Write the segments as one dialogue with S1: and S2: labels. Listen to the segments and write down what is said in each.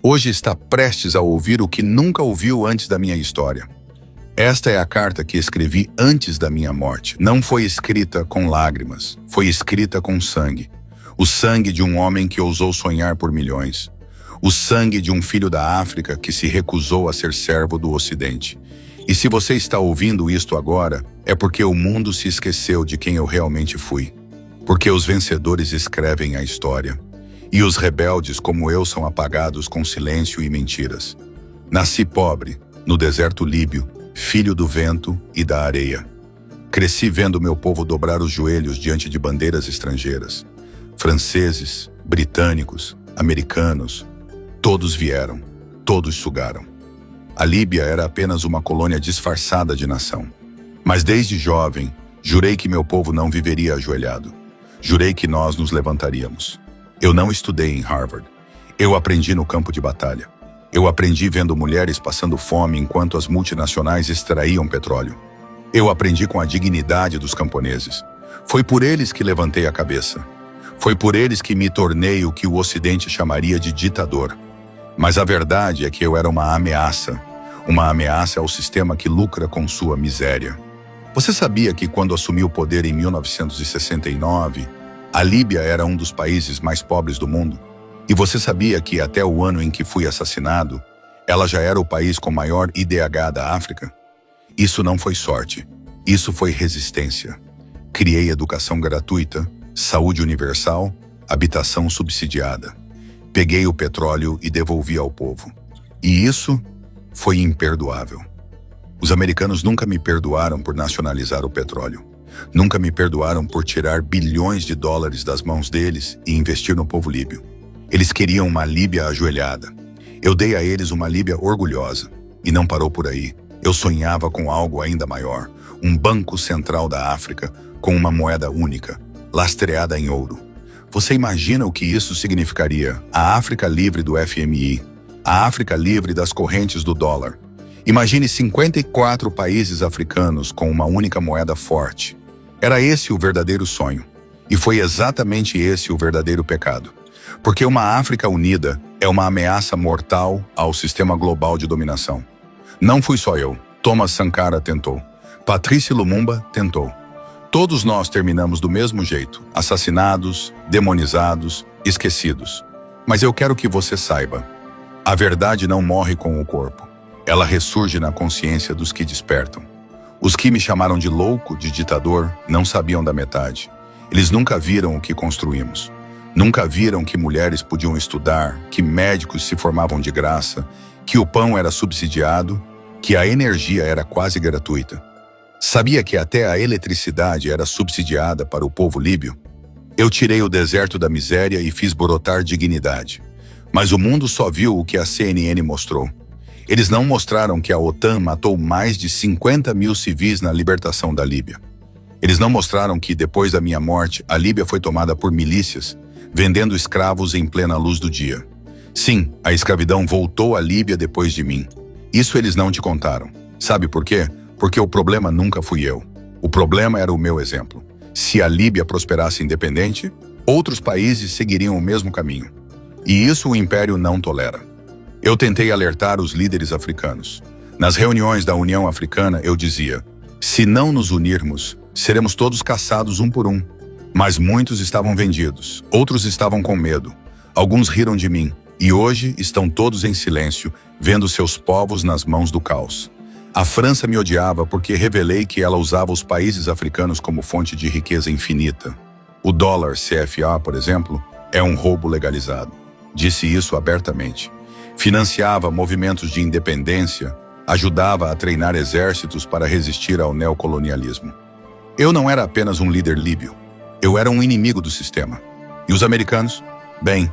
S1: Hoje está prestes a ouvir o que nunca ouviu antes da minha história. Esta é a carta que escrevi antes da minha morte. Não foi escrita com lágrimas, foi escrita com sangue. O sangue de um homem que ousou sonhar por milhões. O sangue de um filho da África que se recusou a ser servo do Ocidente. E se você está ouvindo isto agora, é porque o mundo se esqueceu de quem eu realmente fui. Porque os vencedores escrevem a história. E os rebeldes como eu são apagados com silêncio e mentiras. Nasci pobre, no deserto líbio, filho do vento e da areia. Cresci vendo meu povo dobrar os joelhos diante de bandeiras estrangeiras. Franceses, britânicos, americanos, todos vieram, todos sugaram. A Líbia era apenas uma colônia disfarçada de nação. Mas desde jovem, jurei que meu povo não viveria ajoelhado. Jurei que nós nos levantaríamos. Eu não estudei em Harvard. Eu aprendi no campo de batalha. Eu aprendi vendo mulheres passando fome enquanto as multinacionais extraíam petróleo. Eu aprendi com a dignidade dos camponeses. Foi por eles que levantei a cabeça. Foi por eles que me tornei o que o Ocidente chamaria de ditador. Mas a verdade é que eu era uma ameaça ao sistema que lucra com sua miséria. Você sabia que quando assumi o poder em 1969, a Líbia era um dos países mais pobres do mundo? E você sabia que até o ano em que fui assassinado, ela já era o país com maior IDH da África? Isso não foi sorte, isso foi resistência. Criei educação gratuita, saúde universal, habitação subsidiada. Peguei o petróleo e devolvi ao povo. E isso foi imperdoável. Os americanos nunca me perdoaram por nacionalizar o petróleo. Nunca me perdoaram por tirar bilhões de dólares das mãos deles e investir no povo líbio. Eles queriam uma Líbia ajoelhada. Eu dei a eles uma Líbia orgulhosa. E não parou por aí. Eu sonhava com algo ainda maior. Um banco central da África com uma moeda única, lastreada em ouro. Você imagina o que isso significaria? A África livre do FMI. A África livre das correntes do dólar. Imagine 54 países africanos com uma única moeda forte. Era esse o verdadeiro sonho. E foi exatamente esse o verdadeiro pecado. Porque uma África unida é uma ameaça mortal ao sistema global de dominação. Não fui só eu. Thomas Sankara tentou. Patrice Lumumba tentou. Todos nós terminamos do mesmo jeito, assassinados, demonizados, esquecidos. Mas eu quero que você saiba, a verdade não morre com o corpo. Ela ressurge na consciência dos que despertam. Os que me chamaram de louco, de ditador, não sabiam da metade. Eles nunca viram o que construímos. Nunca viram que mulheres podiam estudar, que médicos se formavam de graça, que o pão era subsidiado, que a energia era quase gratuita. Sabia que até a eletricidade era subsidiada para o povo líbio? Eu tirei o deserto da miséria e fiz brotar dignidade. Mas o mundo só viu o que a CNN mostrou. Eles não mostraram que a OTAN matou mais de 50 mil civis na libertação da Líbia. Eles não mostraram que, depois da minha morte, a Líbia foi tomada por milícias, vendendo escravos em plena luz do dia. Sim, a escravidão voltou à Líbia depois de mim. Isso eles não te contaram. Sabe por quê? Porque o problema nunca fui eu. O problema era o meu exemplo. Se a Líbia prosperasse independente, outros países seguiriam o mesmo caminho. E isso o Império não tolera. Eu tentei alertar os líderes africanos. Nas reuniões da União Africana, eu dizia: se não nos unirmos, seremos todos caçados um por um. Mas muitos estavam vendidos, outros estavam com medo. Alguns riram de mim, e hoje estão todos em silêncio, vendo seus povos nas mãos do caos. A França me odiava porque revelei que ela usava os países africanos como fonte de riqueza infinita. O dólar CFA, por exemplo, é um roubo legalizado. Disse isso abertamente. Financiava movimentos de independência, ajudava a treinar exércitos para resistir ao neocolonialismo. Eu não era apenas um líder líbio. Eu era um inimigo do sistema. E os americanos? Bem,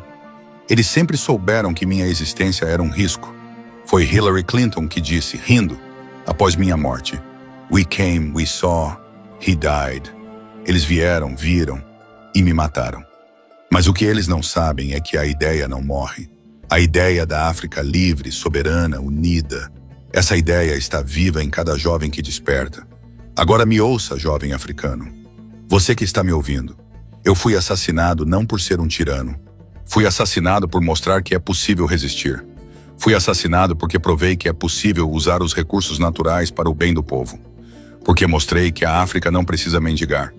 S1: eles sempre souberam que minha existência era um risco. Foi Hillary Clinton que disse, rindo, após minha morte: "We came, we saw, he died." Eles vieram, viram e me mataram. Mas o que eles não sabem é que a ideia não morre. A ideia da África livre, soberana, unida. Essa ideia está viva em cada jovem que desperta. Agora me ouça, jovem africano. Você que está me ouvindo. Eu fui assassinado não por ser um tirano. Fui assassinado por mostrar que é possível resistir. Fui assassinado porque provei que é possível usar os recursos naturais para o bem do povo. Porque mostrei que a África não precisa mendigar.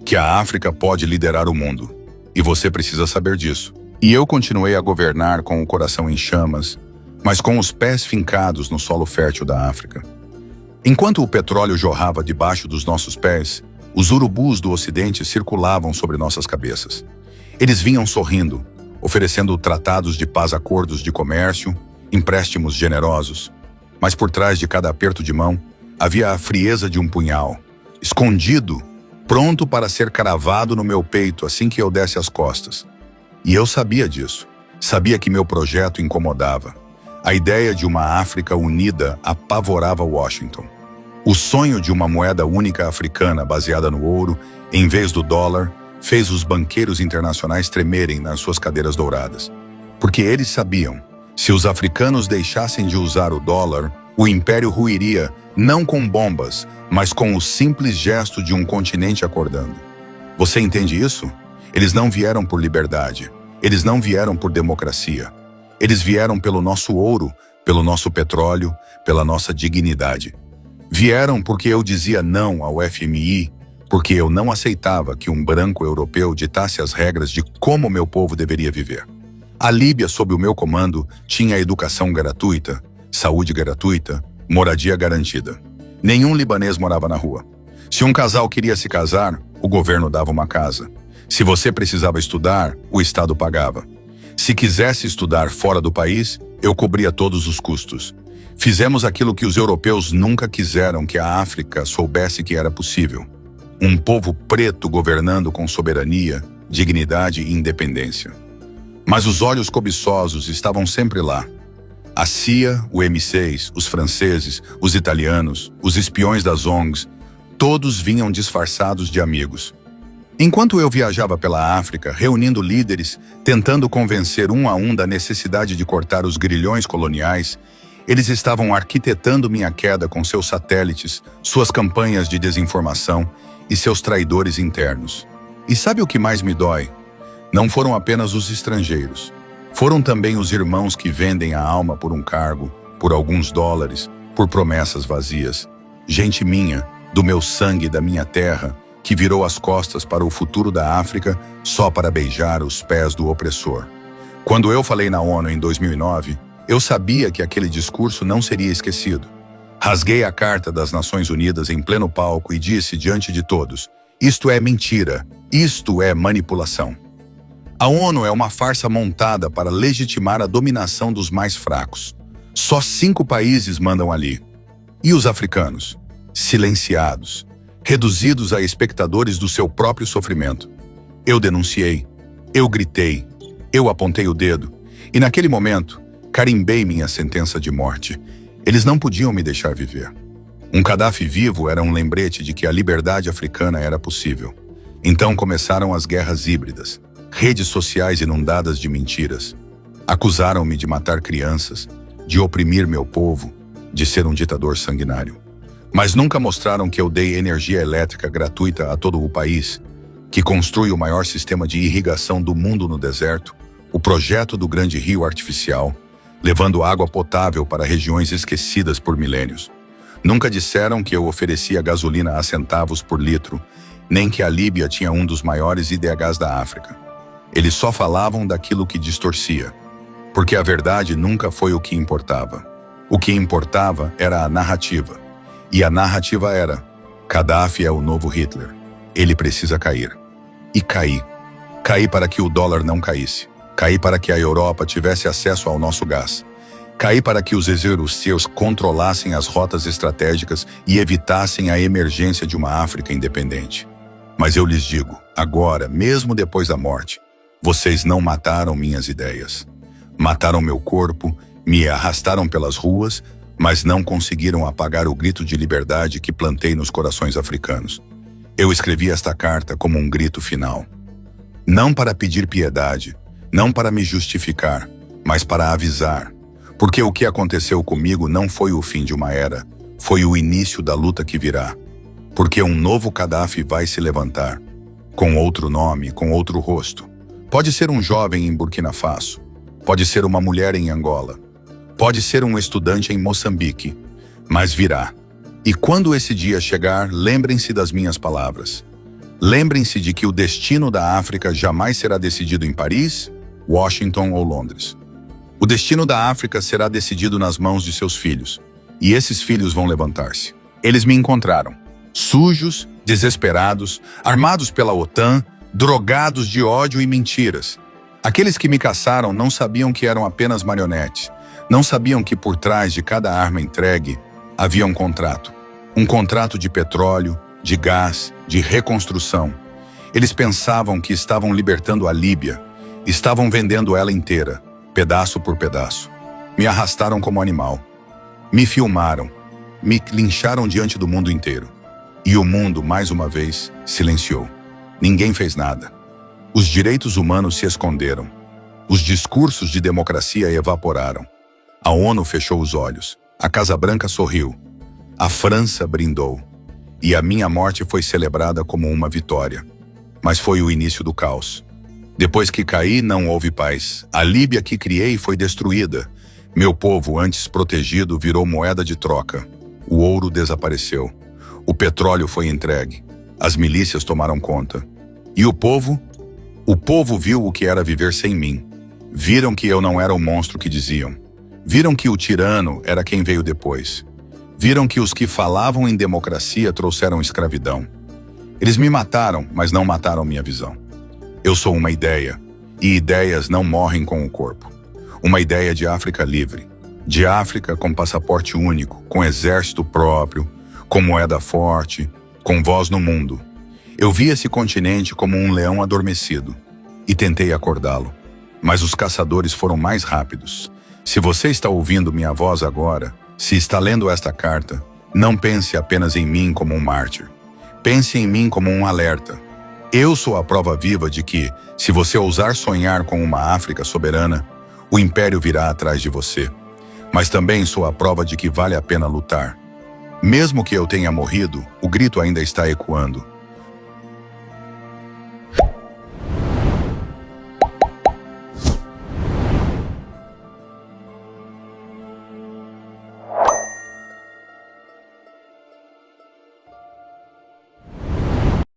S1: Que a África pode liderar o mundo. E você precisa saber disso. E eu continuei a governar com o coração em chamas, mas com os pés fincados no solo fértil da África. Enquanto o petróleo jorrava debaixo dos nossos pés, os urubus do Ocidente circulavam sobre nossas cabeças. Eles vinham sorrindo, oferecendo tratados de paz, acordos de comércio, empréstimos generosos. Mas por trás de cada aperto de mão, havia a frieza de um punhal, escondido, pronto para ser cravado no meu peito assim que eu desse as costas. E eu sabia disso. Sabia que meu projeto incomodava. A ideia de uma África unida apavorava Washington. O sonho de uma moeda única africana baseada no ouro, em vez do dólar, fez os banqueiros internacionais tremerem nas suas cadeiras douradas. Porque eles sabiam, se os africanos deixassem de usar o dólar, o império ruiria, não com bombas, mas com o simples gesto de um continente acordando. Você entende isso? Eles não vieram por liberdade. Eles não vieram por democracia. Eles vieram pelo nosso ouro, pelo nosso petróleo, pela nossa dignidade. Vieram porque eu dizia não ao FMI, porque eu não aceitava que um branco europeu ditasse as regras de como meu povo deveria viver. A Líbia, sob o meu comando, tinha educação gratuita, saúde gratuita, moradia garantida. Nenhum libanês morava na rua. Se um casal queria se casar, o governo dava uma casa. Se você precisava estudar, o Estado pagava. Se quisesse estudar fora do país, eu cobria todos os custos. Fizemos aquilo que os europeus nunca quiseram que a África soubesse que era possível. Um povo preto governando com soberania, dignidade e independência. Mas os olhos cobiçosos estavam sempre lá. A CIA, o M6, os franceses, os italianos, os espiões das ONGs, todos vinham disfarçados de amigos. Enquanto eu viajava pela África, reunindo líderes, tentando convencer um a um da necessidade de cortar os grilhões coloniais, eles estavam arquitetando minha queda com seus satélites, suas campanhas de desinformação e seus traidores internos. E sabe o que mais me dói? Não foram apenas os estrangeiros. Foram também os irmãos que vendem a alma por um cargo, por alguns dólares, por promessas vazias. Gente minha, do meu sangue e da minha terra, que virou as costas para o futuro da África só para beijar os pés do opressor. Quando eu falei na ONU em 2009, eu sabia que aquele discurso não seria esquecido. Rasguei a Carta das Nações Unidas em pleno palco e disse diante de todos: isto é mentira, isto é manipulação. A ONU é uma farsa montada para legitimar a dominação dos mais fracos. Só 5 países mandam ali. E os africanos? Silenciados, reduzidos a espectadores do seu próprio sofrimento. Eu denunciei, eu gritei, eu apontei o dedo, e naquele momento, carimbei minha sentença de morte. Eles não podiam me deixar viver. Um Gaddafi vivo era um lembrete de que a liberdade africana era possível. Então começaram as guerras híbridas, redes sociais inundadas de mentiras. Acusaram-me de matar crianças, de oprimir meu povo, de ser um ditador sanguinário. Mas nunca mostraram que eu dei energia elétrica gratuita a todo o país, que construi o maior sistema de irrigação do mundo no deserto, o projeto do grande rio artificial, levando água potável para regiões esquecidas por milênios. Nunca disseram que eu oferecia gasolina a centavos por litro, nem que a Líbia tinha um dos maiores IDHs da África. Eles só falavam daquilo que distorcia, porque a verdade nunca foi o que importava. O que importava era a narrativa. E a narrativa era: Gaddafi é o novo Hitler. Ele precisa cair. E caí. Caí para que o dólar não caísse. Caí para que a Europa tivesse acesso ao nosso gás. Caí para que os europeus controlassem as rotas estratégicas e evitassem a emergência de uma África independente. Mas eu lhes digo, agora, mesmo depois da morte, vocês não mataram minhas ideias. Mataram meu corpo, me arrastaram pelas ruas, mas não conseguiram apagar o grito de liberdade que plantei nos corações africanos. Eu escrevi esta carta como um grito final. Não para pedir piedade, não para me justificar, mas para avisar. Porque o que aconteceu comigo não foi o fim de uma era, foi o início da luta que virá. Porque um novo Gaddafi vai se levantar, com outro nome, com outro rosto. Pode ser um jovem em Burkina Faso, pode ser uma mulher em Angola, Pode ser um estudante em Moçambique, mas virá. E quando esse dia chegar, lembrem-se das minhas palavras. Lembrem-se de que o destino da África jamais será decidido em Paris, Washington ou Londres. O destino da África será decidido nas mãos de seus filhos, e esses filhos vão levantar-se. Eles me encontraram, sujos, desesperados, armados pela OTAN, drogados de ódio e mentiras. Aqueles que me caçaram não sabiam que eram apenas marionetes, não sabiam que por trás de cada arma entregue havia um contrato de petróleo, de gás, de reconstrução. Eles pensavam que estavam libertando a Líbia, estavam vendendo ela inteira, pedaço por pedaço. Me arrastaram como animal. Me filmaram. Me lincharam diante do mundo inteiro. E o mundo, mais uma vez, silenciou. Ninguém fez nada. Os direitos humanos se esconderam. Os discursos de democracia evaporaram. A ONU fechou os olhos. A Casa Branca sorriu. A França brindou. E a minha morte foi celebrada como uma vitória. Mas foi o início do caos. Depois que caí, não houve paz. A Líbia que criei foi destruída. Meu povo, antes protegido, virou moeda de troca. O ouro desapareceu. O petróleo foi entregue. As milícias tomaram conta. E o povo? O povo viu o que era viver sem mim. Viram que eu não era o monstro que diziam. Viram que o tirano era quem veio depois. Viram que os que falavam em democracia trouxeram escravidão. Eles me mataram, mas não mataram minha visão. Eu sou uma ideia, e ideias não morrem com o corpo. Uma ideia de África livre, de África com passaporte único, com exército próprio, com moeda forte, com voz no mundo. Eu vi esse continente como um leão adormecido e tentei acordá-lo, mas os caçadores foram mais rápidos. Se você está ouvindo minha voz agora, se está lendo esta carta, não pense apenas em mim como um mártir. Pense em mim como um alerta. Eu sou a prova viva de que, se você ousar sonhar com uma África soberana, o império virá atrás de você. Mas também sou a prova de que vale a pena lutar. Mesmo que eu tenha morrido, o grito ainda está ecoando.